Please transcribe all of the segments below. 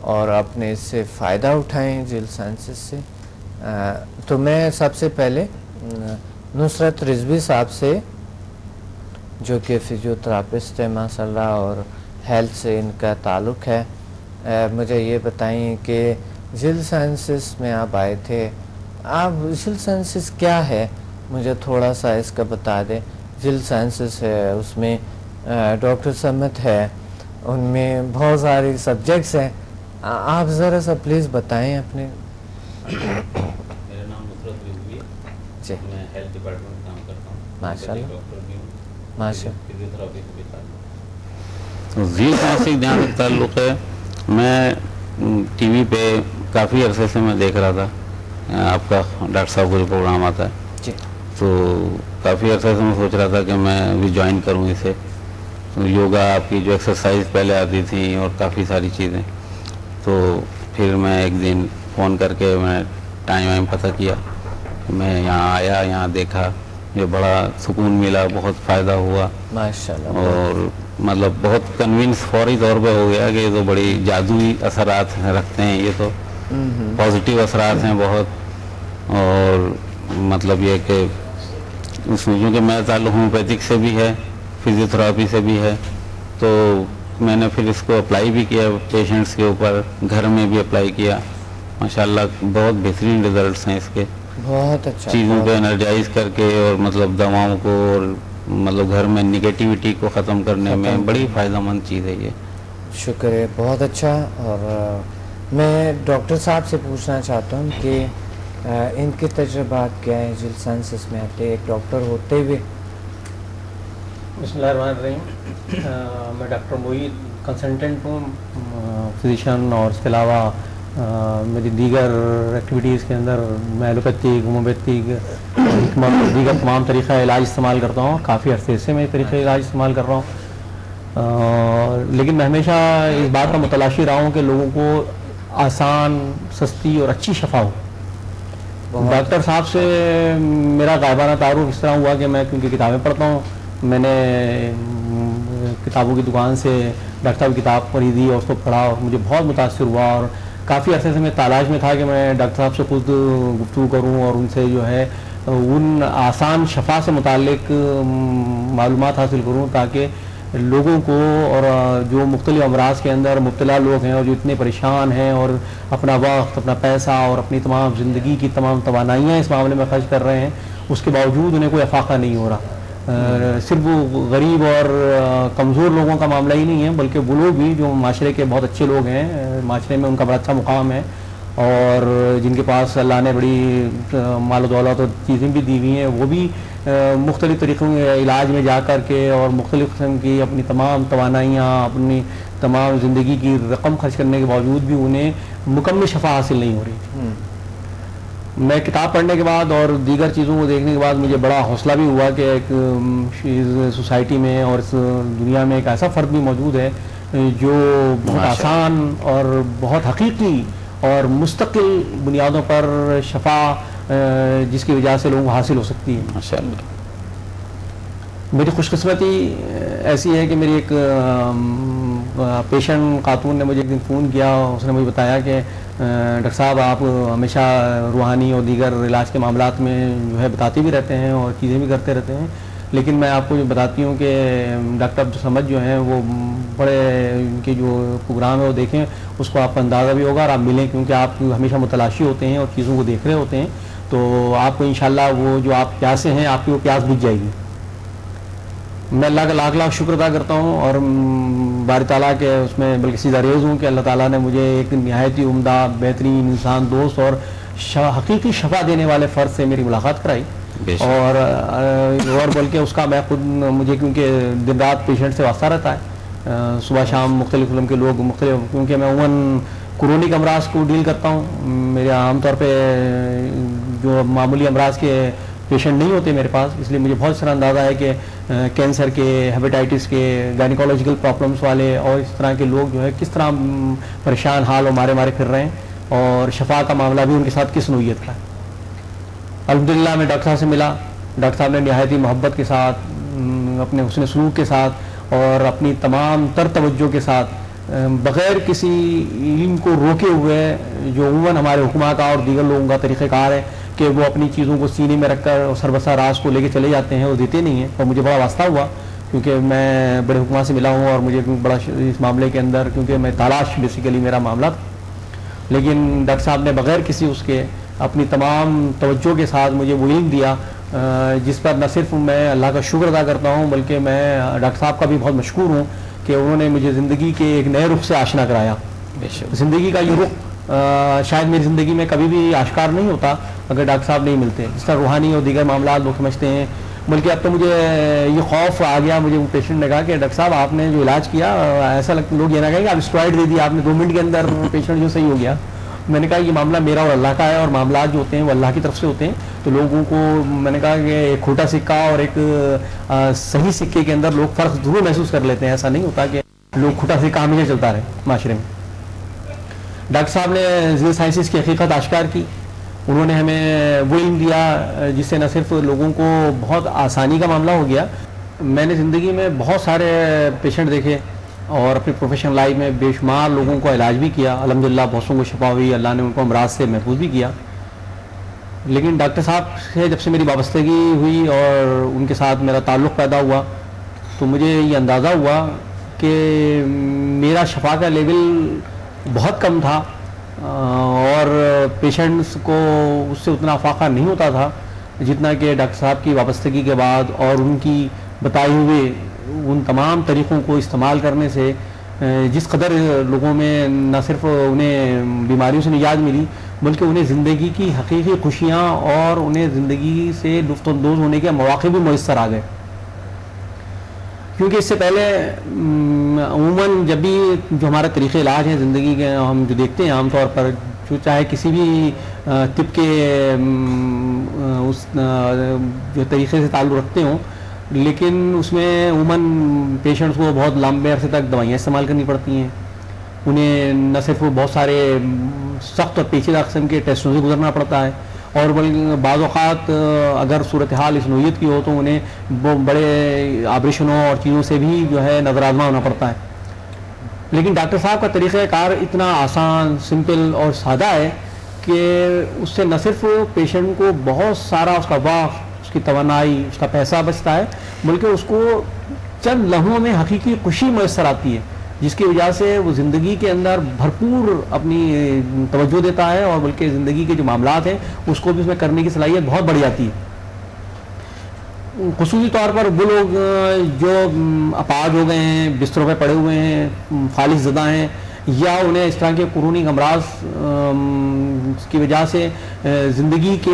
اور اپنے اس سے فائدہ اٹھائیں جلد سائنسز سے. تو میں سب سے پہلے نصرت رضوی صاحب سے جو کہ فزیوتھراپسٹ ہے ماشاء اللہ اور ہیلتھ سے ان کا تعلق ہے, مجھے یہ بتائیں کہ جلد سائنسز میں آپ آئے تھے, آپ جلد سائنسز کیا ہے مجھے تھوڑا سا اس کا بتا دیں. جلد سائنسز ہے, اس میں ڈاکٹر سمت ہے, ان میں بہت ساری سبجیکٹس ہیں, آپ ذرا سا پلیز بتائیں اپنے. میرا نام نصرت رضوی ہے جی, میں ہیلتھ ڈپارٹمنٹ میں کام کرتا ہوں. ماشاء اللہ ڈاکٹر بھی ہوں, ماشاء فزیوتھراپی سے بھی تعلق. جی سائنس جہاں تک تعلق ہے, میں ٹی وی پہ کافی عرصے سے میں دیکھ رہا تھا آپ کا ڈاکٹر صاحب کا جو پروگرام آتا ہے, جی, تو کافی عرصے سے میں سوچ رہا تھا کہ میں بھی جوائن کروں اسے. یوگا آپ کی جو ایکسرسائز پہلے آتی تھی اور کافی ساری چیزیں, تو پھر میں ایک دن فون کر کے میں ٹائم وائم پتہ کیا, میں یہاں آیا, یہاں دیکھا, یہ بڑا سکون ملا, بہت فائدہ ہوا, ماشاء اللہ, اور مطلب بہت کنوینس فوری طور پہ ہو گیا کہ یہ تو بڑی جادوئی اثرات رکھتے ہیں, یہ تو پازیٹیو اثرات ہیں بہت. اور مطلب یہ کہ اس میں کیونکہ میرا تعلق ہومیوپیتھک سے بھی ہے, فزیوتھراپی سے بھی ہے, تو میں نے پھر اس کو اپلائی بھی کیا پیشنٹس کے اوپر, گھر میں بھی اپلائی کیا. ماشاءاللہ بہت بہترین ریزلٹس ہیں اس کے, بہت اچھا, چیزوں کو انرجائز کر کے اور مطلب دواؤں کو اور مطلب گھر میں نگیٹیوٹی کو ختم کرنے میں بڑی فائدہ مند چیز ہے یہ. شکر ہے, بہت اچھا. اور میں ڈاکٹر صاحب سے پوچھنا چاہتا ہوں کہ ان کے تجربات کیا ہیں جلد سائنسز میں آتے ایک ڈاکٹر ہوتے ہوئے. بسم اللہ الرحمن الرحیم. میں ڈاکٹر معید کنسلٹنٹ ہوں, فزیشین, اور اس کے علاوہ میری دیگر ایکٹیویٹیز کے اندر میں ایلوپیتھک, ہومیوپیتھک, دیگر تمام طریقہ علاج استعمال کرتا ہوں. کافی عرصے سے میں طریقہ علاج استعمال کر رہا ہوں, لیکن میں ہمیشہ اس بات کا متلاشی رہا ہوں کہ لوگوں کو آسان, سستی اور اچھی شفا ہو. ڈاکٹر صاحب سے میرا غائبانہ تعارف اس طرح ہوا کہ میں کیونکہ کتابیں پڑھتا ہوں, میں نے کتابوں کی دکان سے ڈاکٹر صاحب کی کتاب خریدی اور اس کو پڑھا, اور مجھے بہت متاثر ہوا. اور کافی عرصے سے میں تلاش میں تھا کہ میں ڈاکٹر صاحب سے خود گفتگو کروں اور ان سے جو ہے ان آسان شفا سے متعلق معلومات حاصل کروں, تاکہ لوگوں کو اور جو مختلف امراض کے اندر مبتلا لوگ ہیں اور جو اتنے پریشان ہیں اور اپنا وقت, اپنا پیسہ اور اپنی تمام زندگی کی تمام توانائیاں اس معاملے میں خرچ کر رہے ہیں, اس کے باوجود انہیں کوئی افاقہ نہیں ہو رہا. صرف وہ غریب اور کمزور لوگوں کا معاملہ ہی نہیں ہے, بلکہ وہ لوگ بھی جو معاشرے کے بہت اچھے لوگ ہیں, معاشرے میں ان کا بڑا اچھا مقام ہے, اور جن کے پاس اللہ نے بڑی مال و دولت اور چیزیں بھی دی ہوئی ہیں, وہ بھی مختلف طریقوں کے علاج میں جا کر کے اور مختلف قسم کی اپنی تمام توانائیاں, اپنی تمام زندگی کی رقم خرچ کرنے کے باوجود بھی انہیں مکمل شفا حاصل نہیں ہو رہی. میں کتاب پڑھنے کے بعد اور دیگر چیزوں کو دیکھنے کے بعد مجھے بڑا حوصلہ بھی ہوا کہ ایک سوسائٹی میں اور اس دنیا میں ایک ایسا فرد بھی موجود ہے جو بہت آسان اور بہت حقیقی اور مستقل بنیادوں پر شفا جس کی وجہ سے لوگوں کو حاصل ہو سکتی ہے. ماشاءاللہ. میری خوش قسمتی ایسی ہے کہ میری ایک پیشنٹ خاتون نے مجھے ایک دن فون کیا, اس نے مجھے بتایا کہ ڈاکٹر صاحب آپ ہمیشہ روحانی اور دیگر علاج کے معاملات میں جو ہے بتاتے بھی رہتے ہیں اور چیزیں بھی کرتے رہتے ہیں, لیکن میں آپ کو جو بتاتی ہوں کہ ڈاکٹر عبدالصمد جو ہیں وہ بڑے ان کے جو پروگرام ہے وہ دیکھیں, اس کو آپ کو اندازہ بھی ہوگا اور آپ ملیں, کیونکہ آپ ہمیشہ متلاشی ہوتے ہیں اور چیزوں کو دیکھ رہے ہوتے ہیں, تو آپ کو انشاءاللہ وہ جو آپ پیاسے ہیں آپ کی وہ پیاس بجھ جائے گی. میں اللہ کا لاکھ لاکھ شکر ادا کرتا ہوں اور باری تعالیٰ کے اس میں بلکہ سیدھا ریز ہوں کہ اللہ تعالیٰ نے مجھے ایک نہایت ہی عمدہ, بہترین انسان دوست اور حقیقی شفا دینے والے فرد سے میری ملاقات کرائی. اور بلکہ اس کا میں خود مجھے کیونکہ دن رات پیشنٹ سے واسطہ رہتا ہے, صبح شام مختلف قسم کے لوگ مختلف, کیونکہ میں عموماً کرونک امراض کو ڈیل کرتا ہوں. میرے عام طور پہ جو معمولی امراض کے پیشنٹ نہیں ہوتے میرے پاس, اس لیے مجھے بہت سارا اندازہ ہے کہ کینسر کے, ہیپیٹائٹس کے, گائنیکولوجیکل پرابلمس والے اور اس طرح کے لوگ جو ہے کس طرح پریشان حال اور مارے مارے پھر رہے ہیں, اور شفا کا معاملہ بھی ان کے ساتھ کس نوعیت کا ہے. الحمدللہ میں ڈاکٹر صاحب سے ملا, ڈاکٹر صاحب نے نہایت ہی محبت کے ساتھ, اپنے حسن سلوک کے ساتھ اور اپنی تمام تر توجہ کے ساتھ بغیر کسی علم کو روکے ہوئے، جو عموماً ہمارے حکماء کا اور دیگر لوگوں کا طریقہ کار ہے کہ وہ اپنی چیزوں کو سینے میں رکھ کر سربسا راز کو لے کے چلے جاتے ہیں، وہ دیتے نہیں ہیں. اور مجھے بڑا واسطہ ہوا کیونکہ میں بڑے حکماء سے ملا ہوں اور مجھے بڑا اس معاملے کے اندر، کیونکہ میں تالاش بیسیکلی میرا معاملہ تھا، لیکن ڈاکٹر صاحب نے بغیر کسی اس کے اپنی تمام توجہ کے ساتھ مجھے وہ علم دیا جس پر نہ صرف میں اللہ کا شکر ادا کرتا ہوں بلکہ میں ڈاکٹر صاحب کا بھی بہت مشکور ہوں کہ انہوں نے مجھے زندگی کے ایک نئے رخ سے آشنا کرایا. زندگی کا یہ رخ شاید میری زندگی میں کبھی بھی آشکار نہیں ہوتا اگر ڈاکٹر صاحب نہیں ملتے. جس طرح روحانی اور دیگر معاملات لوگ سمجھتے ہیں، بلکہ اب تو مجھے یہ خوف آ گیا، مجھے وہ پیشنٹ نے کہا کہ ڈاکٹر صاحب آپ نے جو علاج کیا ایسا لگتا لوگ یہ نہ کہیں کہ آپ اسٹرائڈ دے دیا آپ نے 2 منٹ کے اندر پیشنٹ جو صحیح ہو گیا. میں نے کہا یہ معاملہ میرا اور اللہ کا ہے، اور معاملات جو ہوتے ہیں وہ اللہ کی طرف سے ہوتے ہیں. تو لوگوں کو میں نے کہا کہ ایک کھوٹا سکہ اور ایک صحیح سکے کے اندر لوگ فرق ضرور محسوس کر لیتے ہیں. ایسا نہیں ہوتا کہ لوگ کھوٹا سکہ ہمیشہ چلتا رہے معاشرے میں. ڈاکٹر صاحب نے ذیل سائنسز کی حقیقت آشکار کی. انہوں نے ہمیں وہ علم دیا جس سے نہ صرف لوگوں کو بہت آسانی کا معاملہ ہو گیا. میں نے زندگی میں بہت سارے پیشنٹ دیکھے اور اپنی پروفیشنل لائف میں بے شمار لوگوں کو علاج بھی کیا. الحمدللہ بہتوں کو شفا ہوئی، اللہ نے ان کو امراض سے محفوظ بھی کیا. لیکن ڈاکٹر صاحب سے جب سے میری وابستگی ہوئی اور ان کے ساتھ میرا تعلق پیدا ہوا تو مجھے یہ اندازہ ہوا کہ میرا شفا کا لیول بہت کم تھا اور پیشنٹس کو اس سے اتنا افاقہ نہیں ہوتا تھا جتنا کہ ڈاکٹر صاحب کی وابستگی کے بعد اور ان کی بتائے ہوئے ان تمام طریقوں کو استعمال کرنے سے جس قدر لوگوں میں نہ صرف انہیں بیماریوں سے نجات ملی بلکہ انہیں زندگی کی حقیقی خوشیاں اور انہیں زندگی سے لطف اندوز ہونے کے مواقع بھی میسر آ گئے. کیونکہ اس سے پہلے عموماً جب بھی جو ہمارا طریقہ علاج ہے زندگی کے ہم جو دیکھتے ہیں عام طور پر جو چاہے کسی بھی طب کے اس جو طریقے سے تعلق رکھتے ہوں لیکن اس میں عموماً پیشنٹس کو بہت لمبے عرصے تک دوائیاں استعمال کرنی پڑتی ہیں. انہیں نہ صرف بہت سارے سخت اور پیچیدہ قسم کے ٹیسٹوں سے گزرنا پڑتا ہے اور بعض اوقات اگر صورتحال اس نوعیت کی ہو تو انہیں بڑے آپریشنوں اور چیزوں سے بھی جو ہے نظر آزما ہونا پڑتا ہے. لیکن ڈاکٹر صاحب کا طریقہ کار اتنا آسان، سمپل اور سادہ ہے کہ اس سے نہ صرف پیشنٹ کو بہت سارا اس کا وقت، اس کی توانائی، اس کا پیسہ بچتا ہے بلکہ اس کو چند لمحوں میں حقیقی خوشی میسر آتی ہے جس کی وجہ سے وہ زندگی کے اندر بھرپور اپنی توجہ دیتا ہے اور بلکہ زندگی کے جو معاملات ہیں اس کو بھی اس میں کرنے کی صلاحیت بہت بڑھ جاتی ہے. خصوصی طور پر وہ لوگ جو اپاہج ہو گئے ہیں، بستروں پہ پڑے ہوئے ہیں، فالج زدہ ہیں یا انہیں اس طرح کے قرونی امراض کی وجہ سے زندگی کے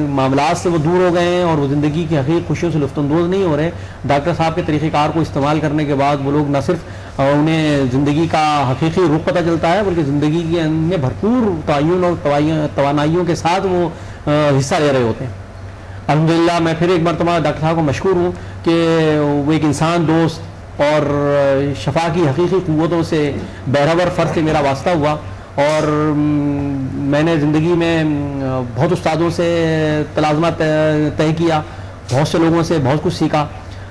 معاملات سے وہ دور ہو گئے ہیں اور وہ زندگی کی حقیقی خوشیوں سے لطف اندوز نہیں ہو رہے، ڈاکٹر صاحب کے طریقہ کار کو استعمال کرنے کے بعد وہ لوگ نہ صرف انہیں زندگی کا حقیقی رخ پتہ چلتا ہے بلکہ زندگی کے میں بھرپور تعین اور توانائیوں کے ساتھ وہ حصہ لے رہے ہوتے ہیں. الحمدللہ میں پھر ایک مرتبہ ڈاکٹر صاحب کو مشکور ہوں کہ وہ ایک انسان دوست اور شفا کی حقیقی قوتوں سے بہرور فرد سے میرا واسطہ ہوا اور میں نے زندگی میں بہت استادوں سے تلازمہ طے کیا، بہت سے لوگوں سے بہت کچھ سیکھا،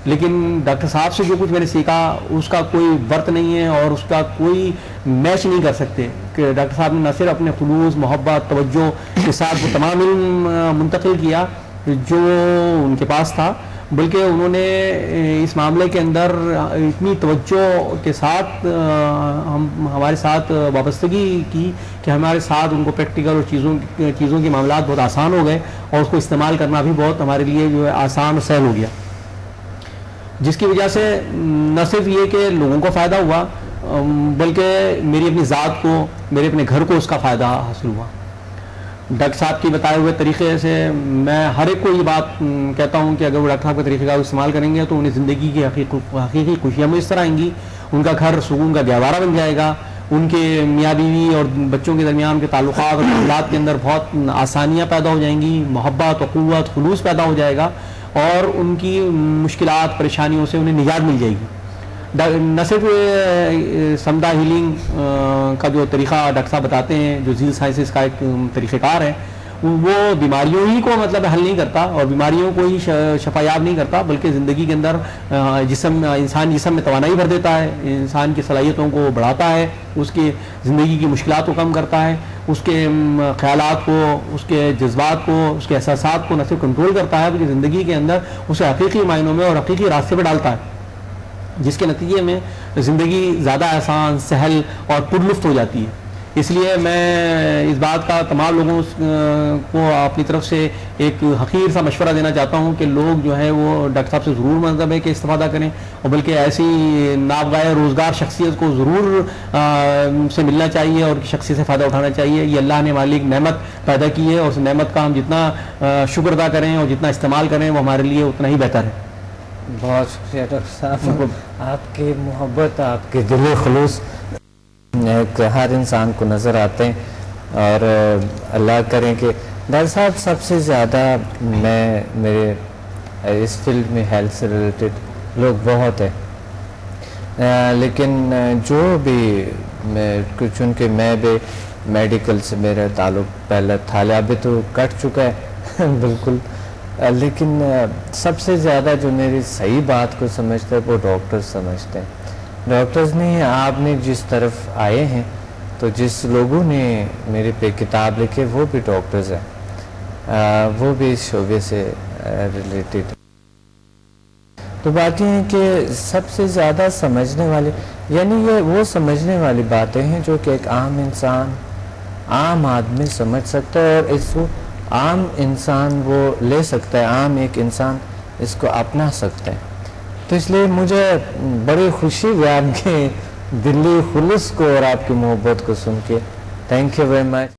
لیکن ڈاکٹر صاحب سے جو کچھ میں نے سیکھا اس کا کوئی ورت نہیں ہے اور اس کا کوئی میچ نہیں کر سکتے کہ ڈاکٹر صاحب نے نہ صرف اپنے خلوص، محبت، توجہ کے ساتھ وہ تمام علم منتقل کیا جو ان کے پاس تھا بلکہ انہوں نے اس معاملے کے اندر اتنی توجہ کے ساتھ ہمارے ساتھ وابستگی کی کہ ہمارے ساتھ ان کو پریکٹیکل اور چیزوں کے معاملات بہت آسان ہو گئے اور اس کو استعمال کرنا بھی بہت ہمارے لیے جو ہے آسان اور سہل ہو گیا، جس کی وجہ سے نہ صرف یہ کہ لوگوں کو فائدہ ہوا بلکہ میری اپنی ذات کو، میرے اپنے گھر کو اس کا فائدہ حاصل ہوا. ڈاکٹر صاحب کی بتائے ہوئے طریقے سے میں ہر ایک کو یہ بات کہتا ہوں کہ اگر وہ ڈاکٹر صاحب کا طریقہ استعمال کریں گے تو انہیں زندگی کی حقیقی خوشیاں میسر آئیں گی، ان کا گھر سکون کا گہوارہ بن جائے گا، ان کے میاں بیوی اور بچوں کے درمیان کے تعلقات اور معاملات کے اندر بہت آسانیاں پیدا ہو جائیں گی، محبت، قوت، خلوص پیدا ہو جائے گا اور ان کی مشکلات، پریشانیوں سے انہیں نجات مل جائے گی. نہ صرف سمدہ ہیلنگ کا جو طریقہ ڈاکٹر صاحب بتاتے ہیں جو ذیل سائنسز کا ایک طریقہ کار ہے وہ بیماریوں ہی کو مطلب حل نہیں کرتا اور بیماریوں کو ہی شفا یاب نہیں کرتا، بلکہ زندگی کے اندر انسان جسم میں توانائی بھر دیتا ہے، انسان کی صلاحیتوں کو بڑھاتا ہے، اس کی زندگی کی مشکلات کو کم کرتا ہے، اس کے خیالات کو، اس کے جذبات کو، اس کے احساسات کو نہ صرف کنٹرول کرتا ہے بلکہ زندگی کے اندر اسے حقیقی معنوں میں اور حقیقی راستے پہ ڈالتا ہے، جس کے نتیجے میں زندگی زیادہ آسان، سہل اور پرلطف ہو جاتی ہے۔ اس لیے میں اس بات کا تمام لوگوں کو اپنی طرف سے ایک حقیر سا مشورہ دینا چاہتا ہوں کہ لوگ جو ہے وہ ڈاکٹر صاحب سے ضرور مطلب ہے کہ استفادہ کریں، اور بلکہ ایسی نابغہ روزگار شخصیت کو ضرور سے ملنا چاہیے اور شخصیت سے فائدہ اٹھانا چاہیے۔ یہ اللہ نے ہمارے لیے ایک نعمت پیدا کی ہے، اور اس نعمت کا ہم جتنا شکر ادا کریں اور جتنا استعمال کریں وہ ہمارے لیے اتنا ہی بہتر ہے۔ بہت شکریہ ڈاکٹر صاحب، آپ کی محبت، آپ کے دل خلوص ہر انسان کو نظر آتے ہیں، اور اللہ کریں کہ ڈاکٹر صاحب سب سے زیادہ میرے اس فیلڈ میں ہیلتھ سے ریلیٹڈ لوگ بہت ہیں، لیکن جو بھی چونکہ میں بھی میڈیکل سے میرا تعلق پہلے تھا، ابھی تو کٹ چکا ہے بالکل، لیکن سب سے زیادہ جو میری صحیح بات کو سمجھتے ہیں وہ ڈاکٹر سمجھتے ہیں۔ ڈاکٹرز نہیں، آپ نے جس طرف آئے ہیں تو جس لوگوں نے میرے پہ کتاب لکھے وہ بھی ڈاکٹرز ہیں، وہ بھی اس شعبے سے ریلیٹڈ۔ تو بات یہ ہے کہ سب سے زیادہ سمجھنے والے، یعنی یہ وہ سمجھنے والی باتیں ہیں جو کہ ایک عام انسان، عام آدمی سمجھ سکتا ہے، اور اس کو عام انسان وہ لے سکتا ہے، عام ایک انسان اس کو اپنا سکتا ہے۔ تو اس لیے مجھے بڑی خوشی ہوئی آپ کے دلی خلوص کو اور آپ کی محبت کو سن کے۔ Thank you very much.